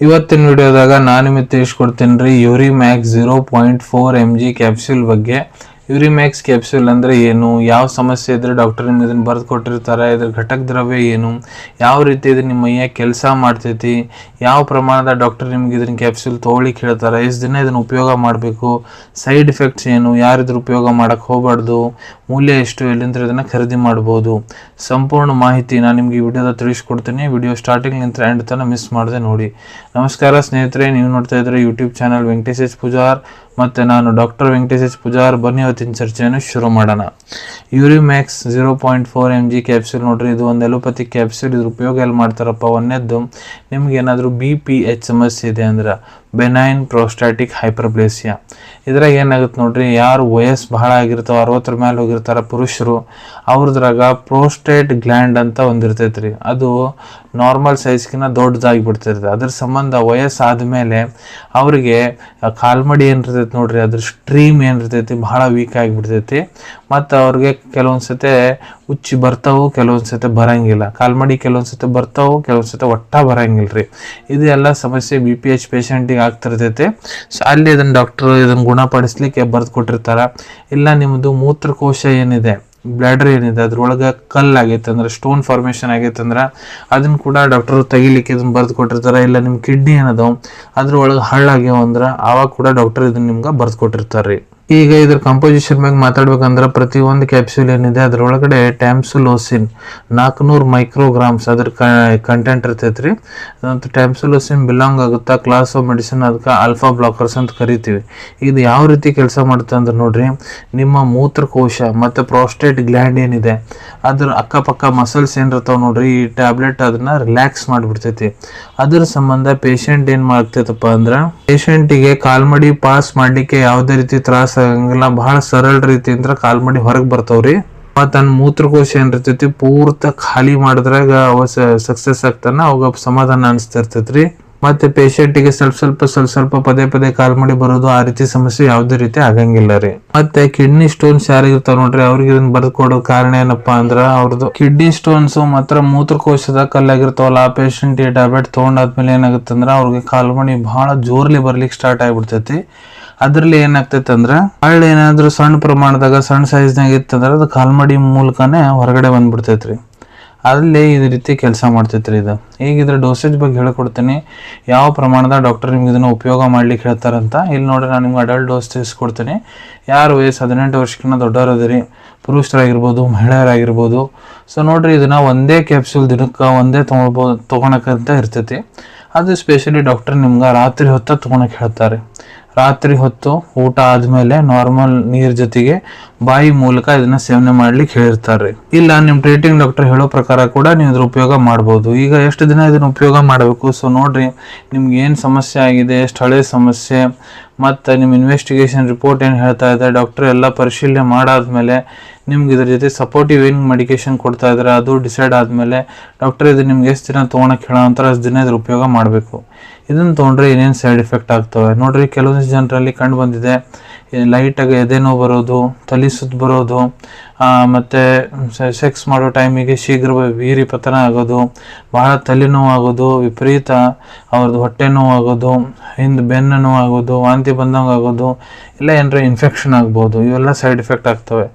ಇವತ್ತಿನ ವಿಡಿಯೋದಾಗ ನಾನು ನಿಮಗೆ ತಿಳಿಸ್ಕೊಡ್ತೀನಿ ರೀ ಯೂರಿಮ್ಯಾಕ್ಸ್ 0.4 mg ಕ್ಯಾಪ್ಸೂಲ್ ಬಗ್ಗೆ. ಯೂರಿಮ್ಯಾಕ್ಸ್ ಕ್ಯಾಪ್ಸೂಲ್ ಅಂದರೆ ಏನು, ಯಾವ ಸಮಸ್ಯೆ ಇದ್ದರೆ ಡಾಕ್ಟರ್ ನಿಮ್ಗೆ ಇದನ್ನು ಬರೆದು ಕೊಟ್ಟಿರ್ತಾರೆ, ಇದ್ರ ಘಟಕ ದ್ರವ್ಯ ಏನು, ಯಾವ ರೀತಿ ಇದು ನಿಮ್ಮ ಮೈಯಾಗ ಕೆಲಸ ಮಾಡ್ತೈತಿ, ಯಾವ ಪ್ರಮಾಣದ ಡಾಕ್ಟರ್ ನಿಮ್ಗೆ ಇದನ್ನ ಕ್ಯಾಪ್ಸೂಲ್ ತೊಗೊಳಿಕ್ಕೆ ಹೇಳ್ತಾರೆ, ಎಷ್ಟು ದಿನ ಇದನ್ನು ಉಪಯೋಗ ಮಾಡಬೇಕು, ಸೈಡ್ ಎಫೆಕ್ಟ್ಸ್ ಏನು, ಯಾರಿದ್ರ ಉಪಯೋಗ ಮಾಡೋಕ್ಕೆ ಹೋಗಬಾರ್ದು, ಮೂಲ್ಯ ಎಷ್ಟು, ಎಲ್ಲಿಂದ ಇದನ್ನು ಖರೀದಿ ಮಾಡ್ಬೋದು, ಸಂಪೂರ್ಣ ಮಾಹಿತಿ ನಾನು ನಿಮ್ಗೆ ಈ ವಿಡಿಯೋದ ತಿಳಿಸ್ಕೊಡ್ತೀನಿ. ವಿಡಿಯೋ ಸ್ಟಾರ್ಟಿಂಗ್ಲಿಂದ ಎಂಡ್ ತನಕ ಮಿಸ್ ಮಾಡದೆ ನೋಡಿ. ನಮಸ್ಕಾರ ಸ್ನೇಹಿತರೆ, ನೀವು ನೋಡ್ತಾ ಇದ್ರೆ YouTube channel Venkatesh H Pujar ಮತ್ತು ನಾನು ಡಾಕ್ಟರ್ ವೆಂಕಟೇಶ್ ಎಚ್ ಪೂಜಾರ್. ಬನ್ನಿ ಇವತ್ತಿನ ಚರ್ಚೆಯನ್ನು ಶುರು ಮಾಡೋಣ. ಯೂರಿಮ್ಯಾಕ್ಸ್ 0.4 mg ಕ್ಯಾಪ್ಸೂಲ್ ನೋಡ್ರಿ, ಇದು ಒಂದು ಎಲೋಪತಿಕ್ ಕ್ಯಾಪ್ಸೂಲ್. ಇದ್ರ ಉಪಯೋಗ ಎಲ್ಲಿ ಮಾಡ್ತಾರಪ್ಪ, ಒಂದೇದ್ದು ನಿಮ್ಗೆ ಏನಾದರೂ BPH ಸಮಸ್ಯೆ ಇದೆ ಅಂದ್ರೆ ಬೆನೈನ್ ಪ್ರೋಸ್ಟಾಟಿಕ್ ಹೈಪರ್ಪ್ಲೇಸಿಯಾ. ಇದ್ರಾಗ ಏನಾಗುತ್ತೆ ನೋಡ್ರಿ, ಯಾರು ವಯಸ್ಸು ಬಹಳ ಆಗಿರ್ತಾವ, 60 ಮೇಲೆ ಹೋಗಿರ್ತಾರ ಪುರುಷರು, ಅವ್ರದ್ರಾಗ ಪ್ರೋಸ್ಟೇಟ್ ಗ್ಲ್ಯಾಂಡ್ ಅಂತ ಒಂದಿರ್ತೈತೆ ರೀ. ಅದು ನಾರ್ಮಲ್ ಸೈಜ್ಗಿನ್ನ ದೊಡ್ಡದಾಗಿ ಬಿಡ್ತಿರ್ತದೆ. ಅದ್ರ ಸಂಬಂಧ ವಯಸ್ಸಾದ್ಮೇಲೆ ಅವ್ರಿಗೆ ಕಾಲ್ಮಡಿ ಏನಿರ್ತೈತಿ ನೋಡ್ರಿ, ಅದ್ರ ಸ್ಟ್ರೀಮ್ ಏನಿರ್ತೈತಿ ಬಹಳ ವೀಕ್ ಆಗಿಬಿಡ್ತೈತಿ. ಮತ್ತು ಅವ್ರಿಗೆ ಕೆಲವೊಂದು ಸತೆ ಉಚ್ಚಿ ಬರ್ತಾವು, ಕೆಲವೊಂದು ಸತೆ ಬರಂಗಿಲ್ಲ. ಕಾಲ್ಮಡಿ ಕೆಲವೊಂದು ಸತೆ ಬರ್ತಾವು, ಕೆಲವೊಂದು ಸತೆ ಒಟ್ಟ ಬರಂಗಿಲ್ಲ ರೀ. ಇದು ಎಲ್ಲ ಸಮಸ್ಯೆ BPH ಪೇಷಂಟಿಗೆ ಆಗ್ತಿರ್ತೈತೆ. ಸೊ ಅಲ್ಲಿ ಇದನ್ನು ಡಾಕ್ಟ್ರು ಇದನ್ನು ಗುಣಪಡಿಸ್ಲಿಕ್ಕೆ ಬರೆದು ಕೊಟ್ಟಿರ್ತಾರೆ. ಇಲ್ಲ ನಿಮ್ಮದು ಮೂತ್ರಕೋಶ ಏನಿದೆ, ಬ್ಲ್ಯಾಡರ್ ಏನಿದೆ, ಅದ್ರೊಳಗೆ ಕಲ್ಲಾಗೈತೆ ಅಂದ್ರೆ, ಸ್ಟೋನ್ ಫಾರ್ಮೇಷನ್ ಆಗೈತೆ ಅಂದ್ರೆ ಅದನ್ನು ಕೂಡ ಡಾಕ್ಟರ್ ತೆಗಿಲಿಕ್ಕೆ ಇದನ್ನು ಬರೆದು ಕೊಟ್ಟಿರ್ತಾರೆ. ಇಲ್ಲ ನಿಮ್ಮ ಕಿಡ್ನಿ ಏನದಾವ ಅದ್ರೊಳಗೆ ಹಳ್ಳಾಗ್ಯಾವ ಅಂದ್ರೆ ಆವಾಗ ಕೂಡ ಡಾಕ್ಟರ್ ಇದನ್ನು ನಿಮ್ಗೆ ಬರೆದು ಕೊಟ್ಟಿರ್ತಾರೆ ರೀ. ಈಗ ಇದ್ರ ಕಂಪೋಸಿಷನ್ ಬಗ್ಗೆ ಮಾತಾಡ್ಬೇಕಂದ್ರೆ, ಪ್ರತಿಯೊಂದು ಕ್ಯಾಪ್ಸೂಲ್ ಏನಿದೆ ಅದರೊಳಗಡೆ ಟ್ಯಾಮ್ಸುಲೋಸಿನ್ 400 ಮೈಕ್ರೋಗ್ರಾಮ್ಸ್ ಅದ್ರ ಕಂಟೆಂಟ್ ಇರ್ತೈತೆ ರೀ. ಮತ್ತು ಟ್ಯಾಮ್ಸುಲೋಸಿನ್ ಬಿಲಾಂಗ್ ಆಗುತ್ತಾ ಕ್ಲಾಸ್ ಆಫ್ ಮೆಡಿಸಿನ್, ಅದಕ್ಕೆ ಆಲ್ಫಾ ಬ್ಲಾಕರ್ಸ್ ಅಂತ ಕರಿತೀವಿ. ಇದು ಯಾವ ರೀತಿ ಕೆಲಸ ಮಾಡುತ್ತೆ ಅಂದ್ರೆ ನೋಡ್ರಿ, ನಿಮ್ಮ ಮೂತ್ರಕೋಶ ಮತ್ತು ಪ್ರೋಸ್ಟೇಟ್ ಗ್ಲ್ಯಾಂಡ್ ಏನಿದೆ ಅದ್ರ ಅಕ್ಕಪಕ್ಕ ಮಸಲ್ಸ್ ಏನಿರ್ತಾವೆ ನೋಡ್ರಿ, ಈ ಟ್ಯಾಬ್ಲೆಟ್ ಅದನ್ನ ರಿಲ್ಯಾಕ್ಸ್ ಮಾಡಿಬಿಡ್ತೈತಿ. ಅದ್ರ ಸಂಬಂಧ ಪೇಷಂಟ್ ಏನು ಮಾಡ್ತೈತಪ್ಪ ಅಂದ್ರೆ, ಪೇಷಂಟಿಗೆ ಕಾಲ್ಮಡಿ ಪಾಸ್ ಮಾಡಲಿಕ್ಕೆ ಯಾವುದೇ ರೀತಿ ತ್ರಾಸ ಆಗಂಗಿಲ್ಲ. ಬಹಳ ಸರಳ ರೀತಿಯಿಂದ ಕಾಲ್ಮಡಿ ಹೊರಗೆ ಬರ್ತಾವ್ರಿ. ಮತ್ತು ತನ್ನ ಮೂತ್ರಕೋಶ ಏನಿರ್ತೈತಿ ಪೂರ್ತಿ ಖಾಲಿ ಮಾಡಿದ್ರಾಗ ಅವ ಸಕ್ಸಸ್ ಆಗ್ತಾನ, ಅವಾಗ ಸಮಾಧಾನ ಅನಿಸ್ತಿರ್ತೈತ್ರಿ. ಮತ್ತೆ ಪೇಷಂಟಿಗೆ ಸ್ವಲ್ಪ ಪದೇ ಕಾಲ್ಮಡಿ ಬರೋದು, ಆ ರೀತಿ ಸಮಸ್ಯೆ ಯಾವುದೇ ರೀತಿ ಆಗಂಗಿಲ್ಲ ರೀ. ಮತ್ತೆ ಕಿಡ್ನಿ ಸ್ಟೋನ್ಸ್ ಯಾರಿಗಿರ್ತಾವ ನೋಡ್ರಿ, ಅವ್ರಿಗೆ ಇದನ್ನ ಬರೆದು ಕೊಡೋ ಕಾರಣ ಏನಪ್ಪಾ ಅಂದ್ರ, ಅವ್ರದ್ದು ಕಿಡ್ನಿ ಸ್ಟೋನ್ಸ್ ಮಾತ್ರ ಮೂತ್ರಕೋಶದ ಕಲ್ಲಾಗಿರ್ತಾವಲ್ಲ, ಆ ಪೇಷಂಟ್ ಈ ಟ್ಯಾಬ್ಲೆಟ್ ತೊಗೊಂಡಾದ್ಮೇಲೆ ಏನಾಗುತ್ತೆ ಅಂದ್ರೆ ಅವ್ರಿಗೆ ಕಾಲ್ಮಡಿ ಬಹಳ ಜೋರ್ಲಿ ಬರ್ಲಿಕ್ಕೆ ಸ್ಟಾರ್ಟ್ ಆಗಿಬಿಡ್ತೈತಿ. ಅದ್ರಲ್ಲಿ ಏನಾಗ್ತೈತೆ ಅಂದ್ರೆ, ಹಳ್ಳಿ ಏನಾದ್ರು ಸಣ್ಣ ಪ್ರಮಾಣದಾಗ ಸಣ್ಣ ಸೈಜ್ನಾಗ ಇತ್ತಂದ್ರೆ ಅದು ಕಾಲ್ಮಡಿ ಮೂಲಕನೇ ಹೊರಗಡೆ ಬಂದ್ಬಿಡ್ತೈತ್ರಿ. ಅಲ್ಲಿ ಈ ರೀತಿ ಕೆಲಸ ಮಾಡ್ತೈತ್ರಿ ಇದು. ಈಗ ಇದ್ರ ಡೋಸೇಜ್ ಬಗ್ಗೆ ಹೇಳ್ಕೊಡ್ತೀನಿ, ಯಾವ ಪ್ರಮಾಣದ ಡಾಕ್ಟರ್ ನಿಮ್ಗೆ ಇದನ್ನು ಉಪಯೋಗ ಮಾಡ್ಲಿಕ್ಕೆ ಹೇಳ್ತಾರಂತ. ಇಲ್ಲಿ ನೋಡ್ರಿ, ನಾನು ನಿಮ್ಗೆ ಅಡಲ್ಟ್ ಡೋಸ್ ತಿಳಿಸ್ಕೊಡ್ತೀನಿ. ಯಾರು ವಯಸ್ಸು 18 ವರ್ಷಕ್ಕಿಂತ ದೊಡ್ಡವರದಿರಿ, ಪುರುಷರಾಗಿರ್ಬೋದು, ಮಹಿಳೆಯರಾಗಿರ್ಬೋದು. ಸೊ ನೋಡ್ರಿ, ಇದನ್ನ ಒಂದೇ ಕ್ಯಾಪ್ಸೂಲ್ ದಿನಕ್ಕೆ ಒಂದೇ ತೊಗೊಳಕಂತ ಇರ್ತೈತಿ. ಅದು ಸ್ಪೆಷಲಿ ಡಾಕ್ಟರ್ ನಿಮ್ಗೆ ರಾತ್ರಿ ಹೊತ್ತ ತೊಗೊಳಕ್ಕೆ ಹೇಳ್ತಾರೆ. ರಾತ್ರಿ ಹೊತ್ತು ಊಟ ಆದ್ಮೇಲೆ ನಾರ್ಮಲ್ ನೀರ್ ಜೊತೆಗೆ ಬಾಯಿ ಮೂಲಕ ಇದನ್ನ ಸೇವನೆ ಮಾಡ್ಲಿಕ್ಕೆ ಹೇಳಿರ್ತಾರೆ. ಇಲ್ಲ ನಿಮ್ ಟ್ರೀಟಿಂಗ್ ಡಾಕ್ಟರ್ ಹೇಳೋ ಪ್ರಕಾರ ಕೂಡ ನೀವು ಇದ್ರ ಉಪಯೋಗ ಮಾಡ್ಬೋದು. ಈಗ ಎಷ್ಟು ದಿನ ಇದನ್ನ ಉಪಯೋಗ ಮಾಡಬೇಕು? ಸೊ ನೋಡ್ರಿ, ನಿಮ್ಗೆ ಏನು ಸಮಸ್ಯೆ ಆಗಿದೆ, ಎಷ್ಟು ಹಳೆ ಸಮಸ್ಯೆ, ಮತ್ತು ನಿಮ್ಮ ಇನ್ವೆಸ್ಟಿಗೇಷನ್ ರಿಪೋರ್ಟ್ ಏನು ಹೇಳ್ತಾ ಇದೆ, ಡಾಕ್ಟರ್ ಎಲ್ಲ ಪರಿಶೀಲನೆ ಮಾಡಾದ್ಮೇಲೆ ನಿಮ್ಗೆ ಇದ್ರ ಜೊತೆ ಸಪೋರ್ಟಿವ್ ಏನು ಮೆಡಿಕೇಶನ್ ಕೊಡ್ತಾ ಇದ್ದಾರೆ ಅದು ಡಿಸೈಡ್ ಆದಮೇಲೆ ಡಾಕ್ಟರ್ ಇದು ನಿಮ್ಗೆ ಎಷ್ಟು ದಿನ ತೊಗೊಳಕ್ಕೆ ಹೇಳೋ ಅಂತಾರೆ ಅಷ್ಟು ದಿನ ಇದ್ರ ಉಪಯೋಗ ಮಾಡಬೇಕು. ಇದನ್ನು ತೊಗೊಂಡ್ರೆ ಏನೇನು ಸೈಡ್ ಎಫೆಕ್ಟ್ ಆಗ್ತವೆ ನೋಡ್ರಿ. ಕೆಲವೊಂದು ಜನರಲ್ಲಿ ಕಂಡು ಬಂದಿದೆ, ಲೈಟಾಗಿ ಎದೆ ನೋವು ಬರೋದು, ತಲೆ ಸುತ್ತು ಬರೋದು, ಮತ್ತು ಸೆಕ್ಸ್ ಮಾಡೋ ಟೈಮಿಗೆ ಶೀಘ್ರ ವೀರ್ಯ ಪತನ ಆಗೋದು, ಬಹಳ ತಲೆನೋವು ಆಗೋದು, ವಿಪರೀತ ಅವ್ರದ್ದು ಹೊಟ್ಟೆ ನೋವು ಆಗೋದು, ಹಿಂದೆ ಬೆನ್ನು ನೋವು ಆಗೋದು, ವಾಂತಿ ಬಂದಂಗೆ ಆಗೋದು, ಇಲ್ಲ ಏನಾರ ಇನ್ಫೆಕ್ಷನ್ ಆಗ್ಬೋದು. ಇವೆಲ್ಲ ಸೈಡ್ ಎಫೆಕ್ಟ್ ಆಗ್ತವೆ.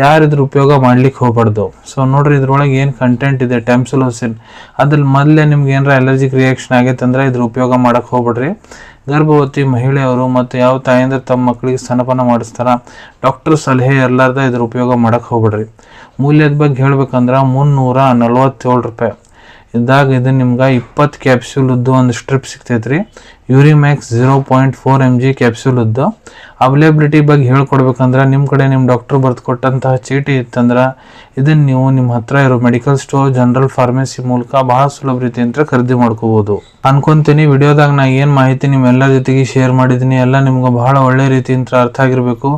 ಯಾರಿದ್ರ ಉಪಯೋಗ ಮಾಡ್ಲಿಕ್ಕೆ ಹೋಗ್ಬಾರ್ದು. ಸೊ ನೋಡ್ರಿ, ಇದ್ರೊಳಗೆ ಏನು ಕಂಟೆಂಟ್ ಇದೆ ಟ್ಯಾಮ್ಸುಲೋಸಿನ್, ಅದ್ರಲ್ಲಿ ಮೊದಲೇ ನಿಮ್ಗೆ ಏನಾರ ಅಲರ್ಜಿಕ್ ರಿಯಾಕ್ಷನ್ ಆಗೈತೆ ಅಂದ್ರೆ ಇದ್ರ ಉಪಯೋಗ ಮಾಡಕ್ಕೆ ಹೋಗ್ಬೇಡ್ರಿ. ಗರ್ಭವತಿ ಮಹಿಳೆಯರು ಮತ್ತು ಯಾವ ತಾಯಂದ್ರೆ ತಮ್ಮ ಮಕ್ಕಳಿಗೆ ಸ್ತನಪಾನ ಮಾಡಿಸ್ತಾರ, ಡಾಕ್ಟರ್ ಸಲಹೆ ಎಲ್ಲಾರ್ದ ಇದ್ರ ಉಪಯೋಗ ಮಾಡಕ್ಕೆ ಹೋಗ್ಬೇಡ್ರಿ. ಮೂಲ್ಯದ ಬಗ್ಗೆ ಹೇಳ್ಬೇಕಂದ್ರೆ 347 ರೂಪಾಯಿ ಇದ್ದಾಗ ಇದು ನಿಮ್ಗೆ 20 ಕ್ಯಾಪ್ಸೂಲ್ ಉದ್ದು ಒಂದು ಸ್ಟ್ರಿಪ್ ಸಿಗ್ತೈತ್ರಿ. ಯೂರಿಮ್ಯಾಕ್ಸ್ 0.4 mg ಕ್ಯಾಪ್ಸೂಲ್ ಉದ್ದು. ಅವೈಲೇಬಿಲಿಟಿ ಬಗ್ಗೆ ಹೇಳ್ಕೊಡ್ಬೇಕಂದ್ರೆ, ನಿಮ್ಮ ಕಡೆ ನಿಮ್ಮ ಡಾಕ್ಟರ್ ಬರೆದು ಕೊಟ್ಟಂತಹ ಚೀಟಿ ಇತ್ತಂದ್ರೆ ಇದನ್ನು ನೀವು ನಿಮ್ಮ ಹತ್ರ ಇರೋ ಮೆಡಿಕಲ್ ಸ್ಟೋರ್, ಜನರಲ್ ಫಾರ್ಮಸಿ ಮೂಲಕ ಬಹಳ ಸುಲಭ ರೀತಿಯಿಂದ ಖರೀದಿ ಮಾಡ್ಕೋಬೋದು ಅನ್ಕೊಂತೀನಿ. ವಿಡಿಯೋದಾಗ ನಾ ಏನು ಮಾಹಿತಿ ನಿಮ್ಮೆಲ್ಲರ ಜೊತೆಗೆ ಶೇರ್ ಮಾಡಿದ್ದೀನಿ ಎಲ್ಲ ನಿಮ್ಗೆ ಬಹಳ ಒಳ್ಳೆ ರೀತಿಯಿಂದ ಅರ್ಥ ಆಗಿರಬೇಕು.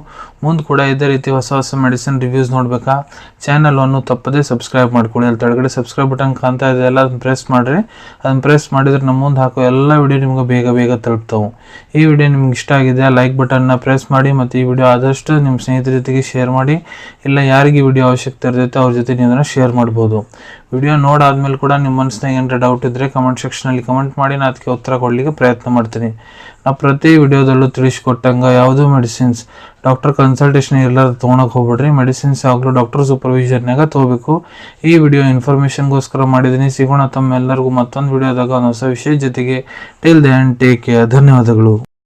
ಮುಂದೆ ಕೂಡ ಇದೇ ರೀತಿ ಹೊಸ ಮೆಡಿಸಿನ್ ರಿವ್ಯೂಸ್ ನೋಡ್ಬೇಕಾ, ಚಾನಲನ್ನು ತಪ್ಪದೇ ಸಬ್ಸ್ಕ್ರೈಬ್ ಮಾಡ್ಕೊಳ್ಳಿ. ಅಲ್ಲಿ ಕೆಳಗಡೆ ಸಬ್ಸ್ಕ್ರೈಬ್ ಬಟನ್ ಕಾಣ್ತಾ ಇದೆ, ಎಲ್ಲ ಅದನ್ನು ಪ್ರೆಸ್ ಮಾಡಿರಿ. ಅದನ್ನು ಪ್ರೆಸ್ ಮಾಡಿದ್ರೆ ನಮ್ಮ ಮುಂದೆ ಹಾಕೋ ಎಲ್ಲ ವಿಡಿಯೋ ನಿಮ್ಗೆ ಬೇಗ ತಲುಪ್ತಾವೆ. ಈ ವಿಡಿಯೋ ನಿಮ್ಗೆ ಇಷ್ಟ ಆಗಿದೆ, ಲೈಕ್ ಬಟನ್ನ ಪ್ರೆಸ್ ಮಾಡಿ, ಮತ್ತು ಈ ವಿಡಿಯೋ ಆದಷ್ಟು ನಿಮ್ಮ ಸ್ನೇಹಿತರ ಜೊತೆಗೆ ಶೇರ್ ಮಾಡಿ. ಇಲ್ಲ ಯಾರಿಗೆ ವಿಡಿಯೋ ಅವಶ್ಯಕತೆ ಇರ್ತೈತೆ ಇರುತ್ತೆ, ಅವ್ರ ಜೊತೆ ನೀವು ಅದನ್ನು ಶೇರ್ ಮಾಡ್ಬೋದು. ವಿಡಿಯೋ ನೋಡಾದ್ಮೇಲೆ ಕೂಡ ನಿಮ್ಮ ಮನಸ್ಸಿನಾಗ ಏನಾರ ಡೌಟ್ ಇದ್ದರೆ ಕಮೆಂಟ್ ಸೆಕ್ಷನಲ್ಲಿ ಕಮೆಂಟ್ ಮಾಡಿ, ನಾನು ಅದಕ್ಕೆ ಉತ್ತರ ಕೊಡಲಿಕ್ಕೆ ಪ್ರಯತ್ನ ಮಾಡ್ತೀನಿ. ನಾವು ಪ್ರತಿ ವಿಡಿಯೋದಲ್ಲೂ ತಿಳಿಸ್ಕೊಟ್ಟಂಗೆ ಯಾವುದೂ ಮೆಡಿಸಿನ್ಸ್ ಡಾಕ್ಟರ್ ಕನ್ಸಲ್ಟೇಷನ್ ಎಲ್ಲರೂ ತೊಗೊಳಕ್ಕೆ ಹೋಗ್ಬಿಡ್ರಿ. ಮೆಡಿಸಿನ್ಸ್ ಯಾವಾಗಲೂ ಡಾಕ್ಟರ್ ಸೂಪರ್ವಿಷನ್ನಾಗ ತೊಗೋಬೇಕು. ಈ ವಿಡಿಯೋ ಇನ್ಫಾರ್ಮೇಷನ್ಗೋಸ್ಕರ ಮಾಡಿದ್ದೀನಿ. ಸಿಗೋಣ ತಮ್ಮೆಲ್ಲರಿಗೂ ಮತ್ತೊಂದು ವಿಡಿಯೋದಾಗ ಒಂದು ಹೊಸ ವಿಷಯ ಜೊತೆಗೆ. Till then take care. ಧನ್ಯವಾದಗಳು.